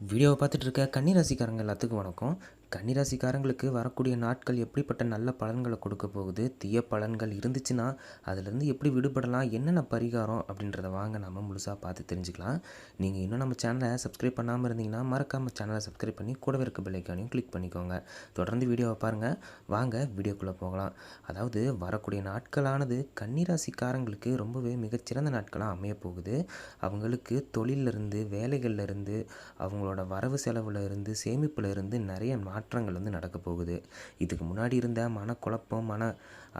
வீடியோவை பார்த்துட்டு இருக்க கன்னிராசிக்காரங்க எல்லாத்துக்கும் வணக்கம். கன்னிராசிக்காரங்களுக்கு வரக்கூடிய நாட்கள் எப்படிப்பட்ட நல்ல பலன்களை கொடுக்க போகுது, தீய பலன்கள் இருந்துச்சுன்னா அதுலேருந்து எப்படி விடுபடலாம், என்னென்ன பரிகாரம் அப்படின்றத வாங்க நம்ம முழுசாக பார்த்து தெரிஞ்சுக்கலாம். நீங்கள் இன்னும் நம்ம சேனலை சப்ஸ்கிரைப் பண்ணாமல் இருந்தீங்கன்னா மறக்காமல் சேனலை சப்ஸ்கிரைப் பண்ணி கூடவே இருக்க பெல் ஐக்கானையும் கிளிக் பண்ணிக்கோங்க. தொடர்ந்து வீடியோவை பாருங்கள். வாங்க வீடியோக்குள்ளே போகலாம். அதாவது வரக்கூடிய நாட்களானது கன்னிராசிக்காரங்களுக்கு ரொம்பவே மிகச்சிறந்த நாட்களாக அமைய போகுது. அவங்களுக்கு தொழிலிருந்து வேலைகள்லேருந்து அவங்களோட வரவு செலவில் இருந்து சேமிப்பில் இருந்து நிறைய மாற்றங்கள் நடக்க போகுது. இதுக்கு முன்னாடி இருந்த மனக்குழப்பம், மன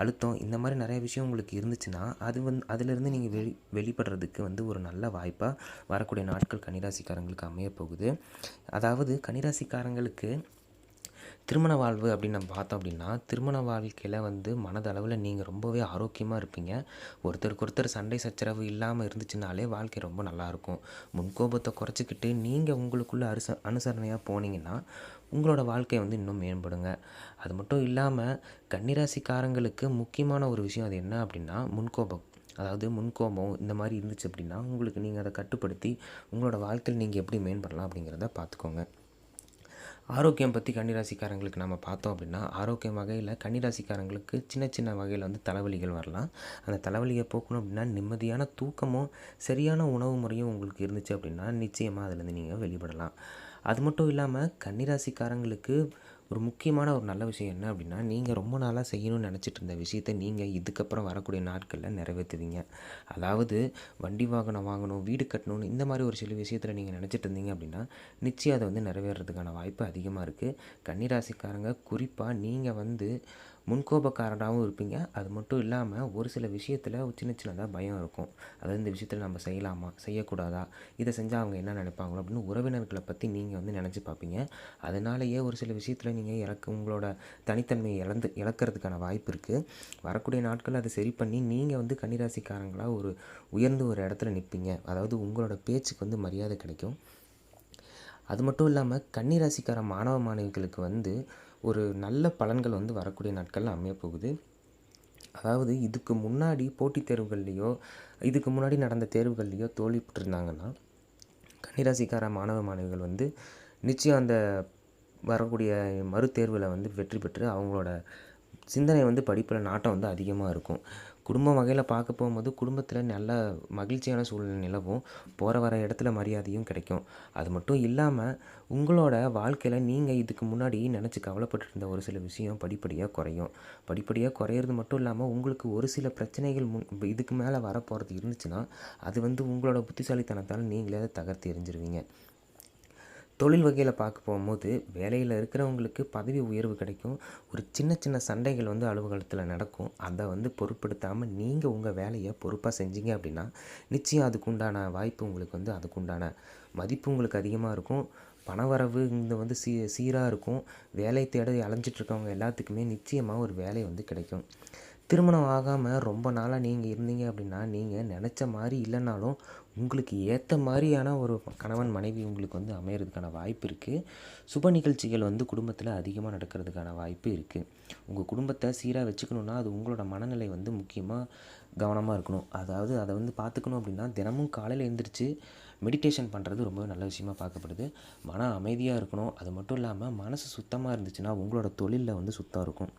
அழுத்தம் இந்த மாதிரி நிறைய விஷயம் உங்களுக்கு இருந்துச்சுன்னா அதிலிருந்து நீங்கள் வெளிப்படுறதுக்கு ஒரு நல்ல வாய்ப்பாக வரக்கூடிய நாட்கள் கன்னிராசிக்காரங்களுக்கு அமைய போகுது. அதாவது கன்னிராசிக்காரங்களுக்கு திருமண வாழ்வு அப்படின்னு நம்ம பார்த்தோம் அப்படின்னா, திருமண வாழ்க்கையில் மனதளவில் நீங்கள் ரொம்பவே ஆரோக்கியமாக இருப்பீங்க. ஒருத்தருக்கு ஒருத்தர் சண்டை சச்சரவு இல்லாமல் இருந்துச்சுனாலே வாழ்க்கை ரொம்ப நல்லாயிருக்கும். முன்கோபத்தை குறைச்சிக்கிட்டு நீங்கள் உங்களுக்குள்ளே அனுசரணையாக போனீங்கன்னா உங்களோட வாழ்க்கை இன்னும் மேம்படுங்க. அது மட்டும் இல்லாமல் கன்னிராசிக்காரங்களுக்கு முக்கியமான ஒரு விஷயம் அது என்ன அப்படின்னா முன்கோபம். அதாவது முன்கோபம் இந்த மாதிரி இருந்துச்சு அப்படின்னா உங்களுக்கு நீங்கள் அதை கட்டுப்படுத்தி உங்களோட வாழ்க்கையில் நீங்கள் எப்படி மேம்படலாம் அப்படிங்கிறத பார்த்துக்கோங்க. ஆரோக்கியம் பற்றி கன்னிராசிக்காரங்களுக்கு நம்ம பார்த்தோம் அப்படின்னா, ஆரோக்கியம் வகையில் கன்னிராசிக்காரங்களுக்கு சின்ன சின்ன வகையில் தலைவலிகள் வரலாம். அந்த தலைவலியை போக்கணும் அப்படின்னா நிம்மதியான தூக்கமும் சரியான உணவு முறையும் உங்களுக்கு இருந்துச்சு அப்படின்னா நிச்சயமாக அதுலேருந்து நீங்கள் வெளிப்படலாம். அது மட்டும் இல்லாமல் கன்னிராசிக்காரங்களுக்கு ஒரு முக்கியமான ஒரு நல்ல விஷயம் என்ன அப்படின்னா, நீங்கள் ரொம்ப நாளாக செய்யணும்னு நினச்சிட்டு இருந்த விஷயத்தை நீங்கள் இதுக்கப்புறம் வரக்கூடிய நாட்களில் நிறைவேற்றுவீங்க. அதாவது வண்டி வாகனம் வாங்கணும், வீடு கட்டணும்னு இந்த மாதிரி ஒரு சில விஷயத்தில் நீங்கள் நினச்சிட்டு இருந்தீங்க அப்படின்னா நிச்சயம் அதை நிறைவேறதுக்கான வாய்ப்பு அதிகமாக இருக்குது. கன்னிராசிக்காரங்க குறிப்பாக நீங்கள் முன்கோபக்காரராகவும் இருப்பீங்க. அது மட்டும் இல்லாமல் ஒரு சில விஷயத்தில் சின்ன சின்னதாக பயம் இருக்கும். அதாவது இந்த விஷயத்தில் நம்ம செய்யலாமா, செய்யக்கூடாதா, இதை செஞ்சால் அவங்க என்ன நினைப்பாங்களோ அப்படின்னு உறவினர்களை பற்றி நீங்கள் நினச்சி பார்ப்பீங்க. அதனாலேயே ஒரு சில விஷயத்தில் நீங்கள் உங்களோட தனித்தன்மையை இழக்கிறதுக்கான வாய்ப்பு இருக்குது. வரக்கூடிய நாட்கள் அதை சரி பண்ணி நீங்கள் கன்னிராசிக்காரங்களாக உயர்ந்து ஒரு இடத்துல நிற்பீங்க. அதாவது உங்களோட பேச்சுக்கு மரியாதை கிடைக்கும். அது மட்டும் இல்லாமல் கன்னிராசிக்கார மாணவ மாணவிகளுக்கு ஒரு நல்ல பலன்கள் வரக்கூடிய நாட்களில் அமைய போகுது. அதாவது இதுக்கு முன்னாடி போட்டித் தேர்வுகள்லையோ இதுக்கு முன்னாடி நடந்த தேர்வுகள்லையோ தோல்விப்பட்டிருந்தாங்கன்னா கன்னிராசிக்கார மாணவ மாணவிகள் நிச்சயம் அந்த வரக்கூடிய மறுதேர்வில் வெற்றி பெற்று அவங்களோட சிந்தனை படிப்பில் நாட்டம் அதிகமாக இருக்கும். குடும்ப வகையில் பார்க்க போகும்போது குடும்பத்தில் நல்ல மகிழ்ச்சியான சூழ்நிலை நிலவும், போகிற வர இடத்துல மரியாதையும் கிடைக்கும். அது மட்டும் இல்லாமல் உங்களோட வாழ்க்கையில் நீங்கள் இதுக்கு முன்னாடி நினச்சி கவலைப்பட்டு இருந்த ஒரு சில விஷயம் படிப்படியாக குறையும். படிப்படியாக குறையிறது மட்டும் இல்லாமல் உங்களுக்கு ஒரு சில பிரச்சனைகள் இதுக்கு மேலே வரப்போகிறது இருந்துச்சுன்னா அது உங்களோட புத்திசாலித்தனத்தால் நீங்களே அதை தகர்த்து எறிஞ்சிருவீங்க. தொழில் வகையில் பார்க்க போகும்போது வேலையில் இருக்கிறவங்களுக்கு பதவி உயர்வு கிடைக்கும். ஒரு சின்ன சின்ன சண்டைகள் அலுவலகத்தில் நடக்கும். அதை பொருட்படுத்தாமல் நீங்கள் உங்கள் வேலையை பொறுப்பாக செஞ்சீங்க அப்படின்னா நிச்சயம் அதுக்குண்டான வாய்ப்பு உங்களுக்கு அதுக்குண்டான மதிப்பு உங்களுக்கு அதிகமாக இருக்கும். பணவரவு சீராக இருக்கும். வேலை தேட அலைஞ்சிட்ருக்கவங்க எல்லாத்துக்குமே நிச்சயமாக ஒரு வேலை கிடைக்கும். திருமணம் ஆகாமல் ரொம்ப நாளாக நீங்கள் இருந்தீங்க அப்படின்னா நீங்கள் நினச்ச மாதிரி இல்லைனாலும் உங்களுக்கு ஏற்ற மாதிரியான ஒரு கணவன் மனைவி உங்களுக்கு அமையறதுக்கான வாய்ப்பு இருக்குது. சுப நிகழ்ச்சிகள் குடும்பத்தில் அதிகமாக நடக்கிறதுக்கான வாய்ப்பு இருக்குது. உங்கள் குடும்பத்தை சீராக வச்சுக்கணுன்னா அது உங்களோட மனநிலை முக்கியமாக கவனமாக இருக்கணும். அதாவது அதை பார்த்துக்கணும் அப்படின்னா தினமும் காலையில் எழுந்திரிச்சு மெடிடேஷன் பண்ணுறது ரொம்பவே நல்ல விஷயமாக பார்க்கப்படுது. மன அமைதியாக இருக்கணும். அது மட்டும் இல்லாமல் மனசு சுத்தமாக இருந்துச்சுன்னா உங்களோட தொழிலில் சுத்தம் இருக்கும்.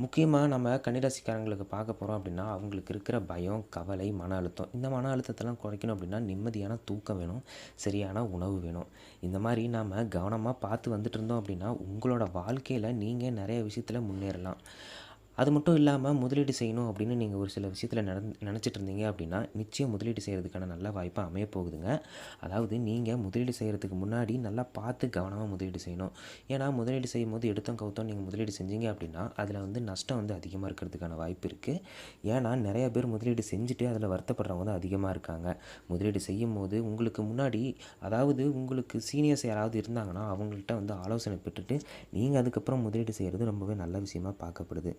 முக்கியமாக நம்ம கன்னிராசிக்காரங்களுக்கு பார்க்க போகிறோம் அப்படின்னா அவங்களுக்கு இருக்கிற பயம், கவலை, மன அழுத்தம் இந்த மன அழுத்தத்தெல்லாம் குறைக்கணும் அப்படின்னா நிம்மதியான தூக்கம் வேணும், சரியான உணவு வேணும். இந்த மாதிரி நாம் கவனமாக பார்த்து வந்துட்டு இருந்தோம் அப்படின்னா உங்களோட வாழ்க்கையில் நீங்கள் நிறைய விஷயத்தில் முன்னேறலாம். அது மட்டும் இல்லாமல் முதலீடு செய்யணும் அப்படின்னு நீங்கள் ஒரு சில விஷயத்தில் நினச்சிட்டு இருந்தீங்க அப்படின்னா நிச்சயம் முதலீடு செய்கிறதுக்கான நல்ல வாய்ப்பாக அமைய போகுதுங்க. அதாவது நீங்கள் முதலீடு செய்கிறதுக்கு முன்னாடி நல்லா பார்த்து கவனமாக முதலீடு செய்யணும். ஏன்னா முதலீடு செய்யும் போது எடுத்தோம் கவுத்தோம் நீங்கள் முதலீடு செஞ்சீங்க அப்படின்னா அதில் நஷ்டம் அதிகமாக இருக்கிறதுக்கான வாய்ப்பு இருக்குது. ஏன்னா நிறைய பேர் முதலீடு செஞ்சுட்டு அதில் வருத்தப்படுறவங்க அதிகமாக இருக்காங்க. முதலீடு செய்யும் போது உங்களுக்கு முன்னாடி அதாவது உங்களுக்கு சீனியர்ஸ் யாராவது இருந்தாங்கன்னா அவங்கள்ட்ட ஆலோசனை பெற்றுட்டு நீங்கள் அதுக்கப்புறம் முதலீடு செய்கிறது ரொம்பவே நல்ல விஷயமாக பார்க்கப்படுது.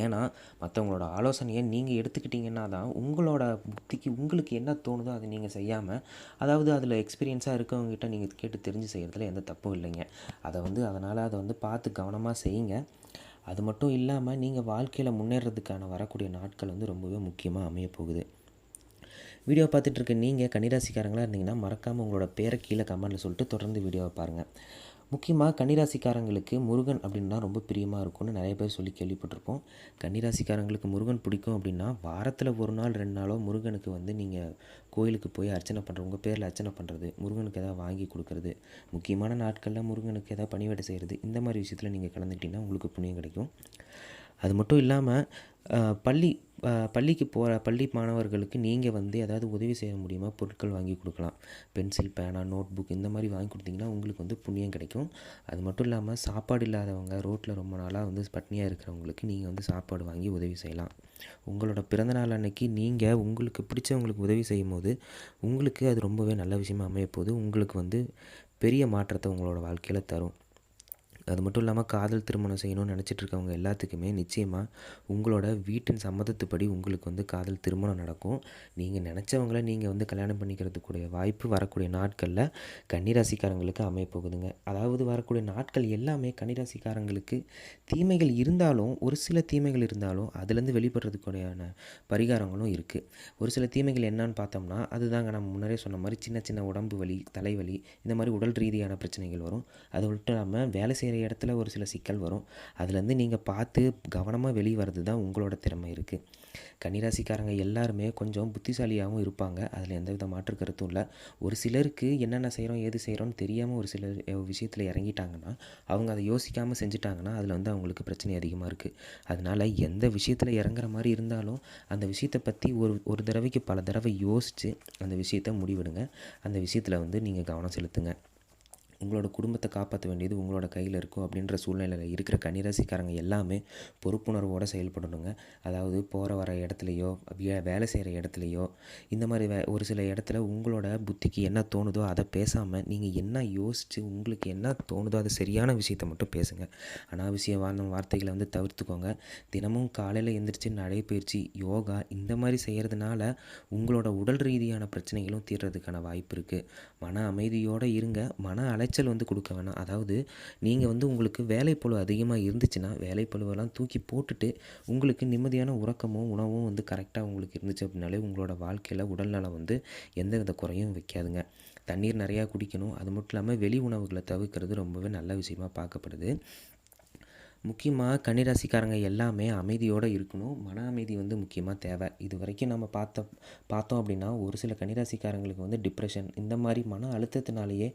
ஏன்னா மற்றவங்களோட ஆலோசனையை நீங்கள் எடுத்துக்கிட்டிங்கன்னா தான் உங்களோட புத்திக்கு உங்களுக்கு என்ன தோணுதோ அதை நீங்கள் செய்யாமல் அதாவது அதில் எக்ஸ்பீரியன்ஸாக இருக்கவங்ககிட்ட நீங்கள் கேட்டு தெரிஞ்சு செய்கிறதுல எந்த தப்பும் இல்லைங்க. அதனால் அதை பார்த்து கவனமாக செய்யுங்க. அது மட்டும் இல்லாமல் நீங்கள் வாழ்க்கையில் முன்னேறதுக்கான வரக்கூடிய நாட்கள் ரொம்பவே முக்கியமாக அமைய போகுது. வீடியோ பார்த்துட்டு இருக்க நீங்கள் கன்னிராசிக்காரங்களா இருந்தீங்கன்னா மறக்காமல் உங்களோட பேரை கீழே கமெண்ட்டில் சொல்லிட்டு தொடர்ந்து வீடியோவை பாருங்கள். முக்கியமாக கன்னிராசிக்காரங்களுக்கு முருகன் அப்படின்னா ரொம்ப பிரியமாக இருக்கும்னு நிறைய பேர் சொல்லி கேள்விப்பட்டிருப்போம். கன்னிராசிக்காரங்களுக்கு முருகன் பிடிக்கும் அப்படின்னா வாரத்தில் ஒரு நாள் 2 நாளோ முருகனுக்கு வந்து நீங்கள் கோயிலுக்கு போய் அர்ச்சனை பண்ணுறது, உங்கள் பேரில் அர்ச்சனை பண்ணுறது, முருகனுக்கு எதாவது வாங்கி கொடுக்குறது, முக்கியமான நாட்களில் முருகனுக்கு எதாவது பணிவிடை செய்கிறது, இந்த மாதிரி விஷயத்தில் நீங்கள் கலந்துக்கிட்டிங்கன்னா உங்களுக்கு புண்ணியம் கிடைக்கும். அது மட்டும் இல்லாமல் பள்ளிக்கு போகிற பள்ளி மாணவர்களுக்கு நீங்கள் வந்து ஏதாவது உதவி செய்ய முடியுமா, பொருட்கள் வாங்கி கொடுக்கலாம். பென்சில், பேனா, நோட் புக் இந்த மாதிரி வாங்கி கொடுத்தீங்கன்னா உங்களுக்கு வந்து புண்ணியம் கிடைக்கும். அது மட்டும் இல்லாமல் சாப்பாடு இல்லாதவங்க, ரோட்டில் ரொம்ப நாளாக வந்து பட்னியாக இருக்கிறவங்களுக்கு நீங்கள் வந்து சாப்பாடு வாங்கி உதவி செய்யலாம். உங்களோட பிறந்தநாள் அன்னைக்கு நீங்கள் உங்களுக்கு பிடிச்சவங்களுக்கு உதவி செய்யும் போது உங்களுக்கு அது ரொம்பவே நல்ல விஷயமா அமையப்போகுது. உங்களுக்கு வந்து பெரிய மாற்றத்தை உங்களோட வாழ்க்கையில் தரும். அது மட்டும் இல்லாமல் காதல் திருமணம் செய்யணும்னு நினச்சிட்டு இருக்கவங்க எல்லாத்துக்குமே நிச்சயமாக உங்களோட வீட்டின் சம்மதத்துப்படி உங்களுக்கு வந்து காதல் திருமணம் நடக்கும். நீங்கள் நினச்சவங்கள நீங்கள் வந்து கல்யாணம் பண்ணிக்கிறதுக்குடைய வாய்ப்பு வரக்கூடிய நாட்களில் கன்னிராசிக்காரங்களுக்கு அமையப்போகுதுங்க. அதாவது வரக்கூடிய நாட்கள் எல்லாமே கன்னிராசிக்காரங்களுக்கு தீமைகள் இருந்தாலும், ஒரு சில தீமைகள் இருந்தாலும் அதுலேருந்து வெளிப்படுறதுக்குடையான பரிகாரங்களும் இருக்குது. ஒரு சில தீமைகள் என்னன்னு பார்த்தோம்னா, அதுதாங்க நம்ம முன்னரே சொன்ன மாதிரி சின்ன சின்ன உடம்பு வலி, தலைவலி, இந்த மாதிரி உடல் ரீதியான பிரச்சனைகள் வரும். அது மட்டும் இல்லாமல் வேலை செய்கிற இடத்துல ஒரு சில சிக்கல் வரும். அதுலேருந்து நீங்கள் பார்த்து கவனமாக வெளியே வர்றது தான் உங்களோட திறமை இருக்குது. கன்னிராசிக்காரங்க எல்லாருமே கொஞ்சம் புத்திசாலியாகவும் இருப்பாங்க. அதில் எந்தவித மாற்று கருத்தும் இல்லை. ஒரு சிலருக்கு என்னென்ன செய்கிறோம், ஏது செய்கிறோன்னு தெரியாமல் ஒரு சிலர் விஷயத்தில் இறங்கிட்டாங்கன்னா, அவங்க அதை யோசிக்காமல் செஞ்சுட்டாங்கன்னா அதில் வந்து அவங்களுக்கு பிரச்சனை அதிகமாக இருக்குது. அதனால் எந்த விஷயத்தில் இறங்குற மாதிரி இருந்தாலும் அந்த விஷயத்தை பற்றி ஒரு தடவைக்கு பல தடவை யோசித்து அந்த விஷயத்தை முடிவெடுங்க. அந்த விஷயத்தில் வந்து நீங்கள் கவனம் செலுத்துங்க. உங்களோட குடும்பத்தை காப்பாற்ற வேண்டியது உங்களோட கையில் இருக்கும் அப்படின்ற சூழ்நிலையில் இருக்கிற கன்னிராசிக்காரங்க எல்லாமே பொறுப்புணர்வோடு செயல்படணுங்க. அதாவது போகிற வர இடத்துலையோ, வேலை செய்கிற இடத்துலையோ, இந்த மாதிரி ஒரு சில இடத்துல உங்களோட புத்திக்கு என்ன தோணுதோ அதை பேசாமல் நீங்கள் என்ன யோசித்து உங்களுக்கு என்ன தோணுதோ அது சரியான விஷயத்தை மட்டும் பேசுங்க. அனாவசியமான வார்த்தைகளை வந்து தவிர்த்துக்கோங்க. தினமும் காலையில் எழுந்திரிச்சு நடைப்பயிற்சி, யோகா இந்த மாதிரி செய்கிறதுனால உங்களோட உடல் ரீதியான பிரச்சனைகளும் தீர்றதுக்கான வாய்ப்பு இருக்குது. மன அமைதியோடு இருங்க. மன அலைச்சல் வந்து கொடுக்க வேணாம். அதாவது நீங்கள் வந்து உங்களுக்கு வேலைப்பளு அதிகமாக இருந்துச்சுன்னா வேலைப்பளுவெல்லாம் தூக்கி போட்டுட்டு உங்களுக்கு நிம்மதியான உறக்கமும் உணவும் வந்து கரெக்டாக உங்களுக்கு இருந்துச்சு அப்படின்னாலே உங்களோட வாழ்க்கையில் உடல்நலம் வந்து எந்தவித குறையும் வைக்காதுங்க. தண்ணீர் நிறையா குடிக்கணும். அது மட்டும் இல்லாமல் வெளி உணவுகளை தவிர்க்கிறது ரொம்பவே நல்ல விஷயமாக பார்க்கப்படுது. முக்கியமாக கன்னிராசிக்காரங்க எல்லாமே அமைதியோடு இருக்கணும். மன அமைதி வந்து முக்கியமாக தேவை. இது வரைக்கும் நம்ம பார்த்தோம் அப்படின்னா ஒரு சில கன்னிராசிக்காரங்களுக்கு வந்து டிப்ரெஷன் இந்த மாதிரி மன அழுத்தத்தினாலேயே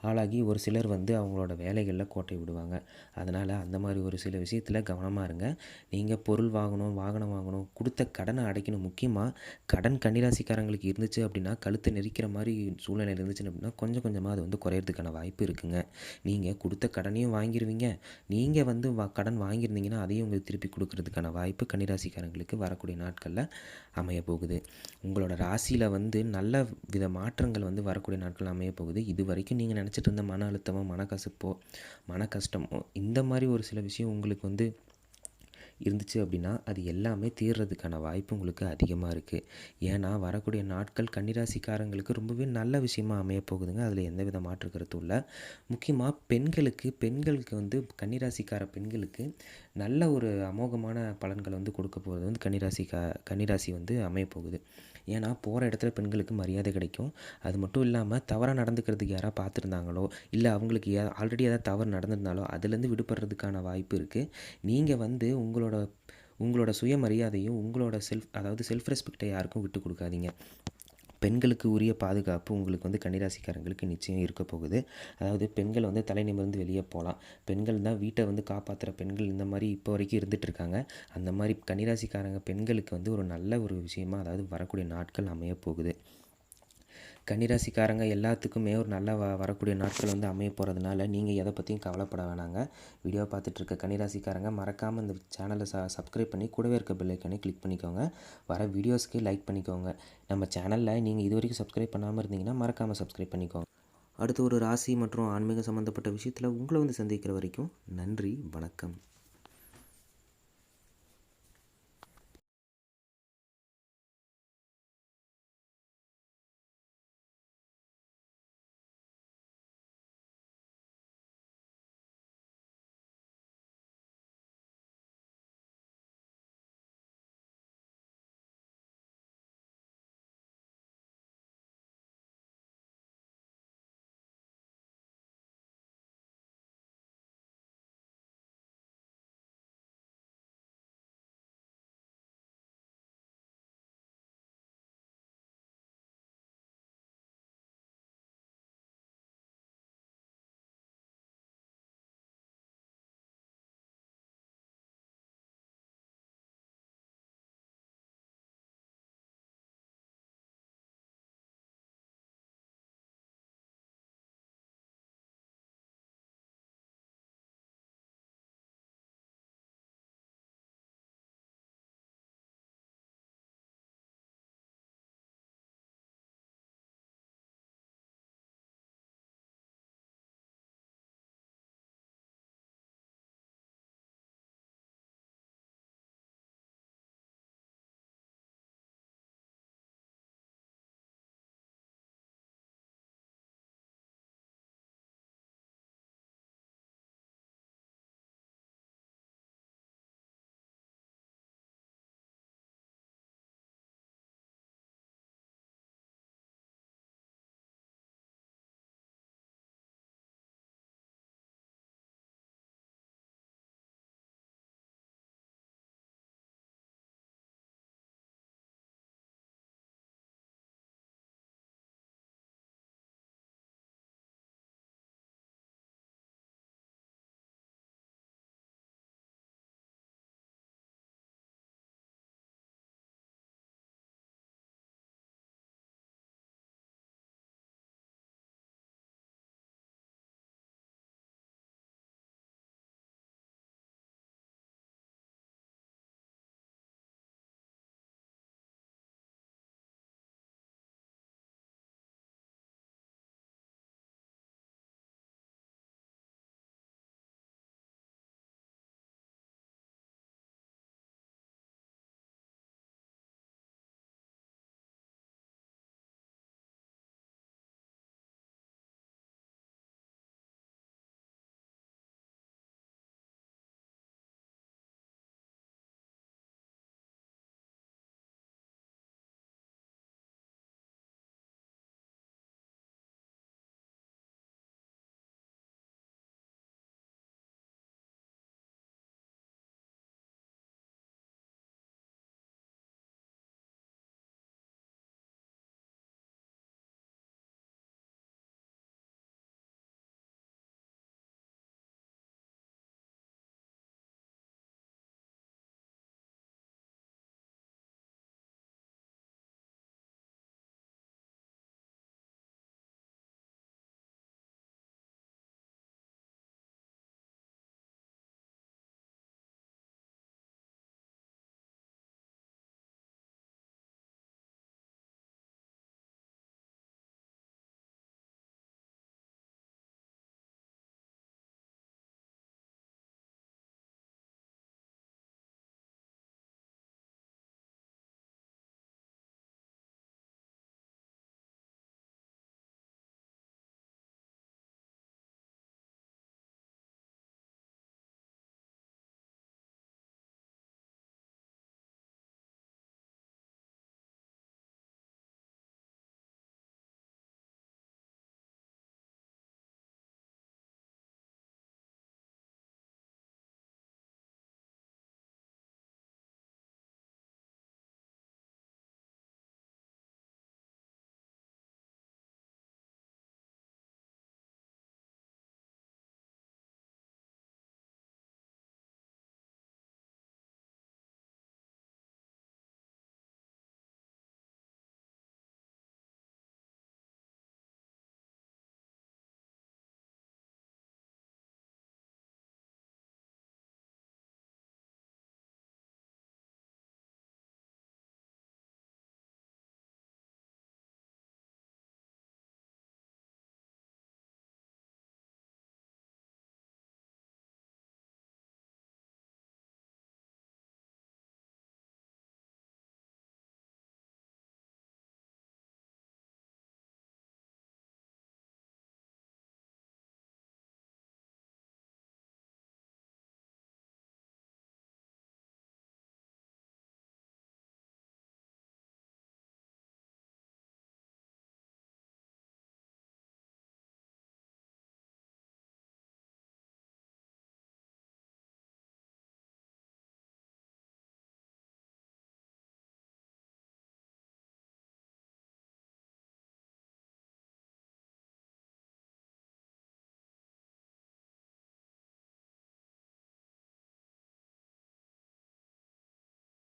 ஆளாகி ஒரு சிலர் வந்து அவங்களோட வேலைகளில் கோட்டை விடுவாங்க. அதனால் அந்த மாதிரி ஒரு சில விஷயத்தில் கவனமாக இருங்க. நீங்கள் பொருள் வாங்கணும், வாகனம் வாங்கணும், கொடுத்த கடனை அடைக்கணும். முக்கியமாக கடன் கன்னிராசிக்காரங்களுக்கு இருந்துச்சு அப்படின்னா கழுத்தை நெரிக்கிற மாதிரி சூழ்நிலை இருந்துச்சுன்னு அப்படின்னா கொஞ்சம் கொஞ்சமாக அது வந்து குறையிறதுக்கான வாய்ப்பு இருக்குங்க. நீங்கள் கொடுத்த கடனையும் வாங்கிடுவீங்க. நீங்கள் வந்து கடன் வாங்கியிருந்தீங்கன்னா அதையும் உங்களுக்கு திருப்பி கொடுக்கறதுக்கான வாய்ப்பு கன்னிராசிக்காரங்களுக்கு வரக்கூடிய நாட்களில் அமைய போகுது. உங்களோட ராசியில் வந்து நல்ல வித மாற்றங்கள் வந்து வரக்கூடிய நாட்கள் அமைய போகுது. இது வரைக்கும் நீங்கள் நினச்சிட்டு இருந்த மன அழுத்தமோ, மனக்கசப்போ, மன கஷ்டமோ இந்த மாதிரி ஒரு சில விஷயம் உங்களுக்கு வந்து இருந்துச்சு அப்படின்னா அது எல்லாமே தீர்றதுக்கான வாய்ப்பு உங்களுக்கு அதிகமாக இருக்குது. ஏன்னா வரக்கூடிய நாட்கள் கன்னிராசிக்காரங்களுக்கு ரொம்பவே நல்ல விஷயமாக அமைய போகுதுங்க. அதில் எந்தவித மாற்று கருத்தும் இல்லை. முக்கியமாக பெண்களுக்கு வந்து கன்னிராசிக்கார பெண்களுக்கு நல்ல ஒரு அமோகமான பலன்களை வந்து கொடுக்க போகிறது வந்து கன்னிராசி வந்து அமைய போகுது. ஏன்னா போகிற இடத்துல பெண்களுக்கு மரியாதை கிடைக்கும். அது மட்டும் இல்லாமல் தவறாக நடந்துக்கிறதுக்கு யாராவது பார்த்துருந்தாங்களோ, இல்லை அவங்களுக்கு ஆல்ரெடி ஏதாவது தவறு நடந்திருந்தாலோ அதுலேருந்து விடுபடுறதுக்கான வாய்ப்பு இருக்குது. நீங்கள் வந்து உங்களோட சுயமரியாதையும் உங்களோட செல்ஃப் ரெஸ்பெக்டை யாருக்கும் விட்டு கொடுக்காதீங்க. பெண்களுக்கு உரிய பாதுகாப்பு உங்களுக்கு வந்து கன்னிராசிக்காரங்களுக்கு நிச்சயம் இருக்க போகுது. அதாவது பெண்கள் வந்து தலை நிமிர்ந்து வெளியே போகலாம். பெண்கள் தான் வீட்டை வந்து காப்பாற்றுற பெண்கள் இந்த மாதிரி இப்போ வரைக்கும் இருந்துகிட்டு இருக்காங்க. அந்த மாதிரி கன்னிராசிக்காரங்க பெண்களுக்கு வந்து ஒரு நல்ல ஒரு விஷயமா அதாவது வரக்கூடிய நாட்கள் அமைய போகுது. கன்னிராசிக்காரங்க எல்லாத்துக்குமே ஒரு நல்ல வரக்கூடிய நாட்கள் வந்து அமைய போகிறதுனால நீங்கள் எதை பற்றியும் கவலைப்பட வேணாங்க. வீடியோ பார்த்துட்ருக்க கன்னிராசிக்காரங்க மறக்காமல் இந்த சேனலை சப்ஸ்கிரைப் பண்ணி கூடவே இருக்க பெல் ஐக்கானை கிளிக் பண்ணிக்கோங்க. வர வீடியோஸ்க்கு லைக் பண்ணிக்கோங்க. நம்ம சேனலில் நீங்கள் இது வரைக்கும் சப்ஸ்கிரைப் பண்ணாமல் இருந்தீங்கன்னா மறக்காமல் சப்ஸ்கிரைப் பண்ணிக்கோங்க. அடுத்து ஒரு ராசி மற்றும் ஆன்மீக சம்மந்தப்பட்ட விஷயத்தில் உங்களை வந்து சந்திக்கிற வரைக்கும் நன்றி, வணக்கம்.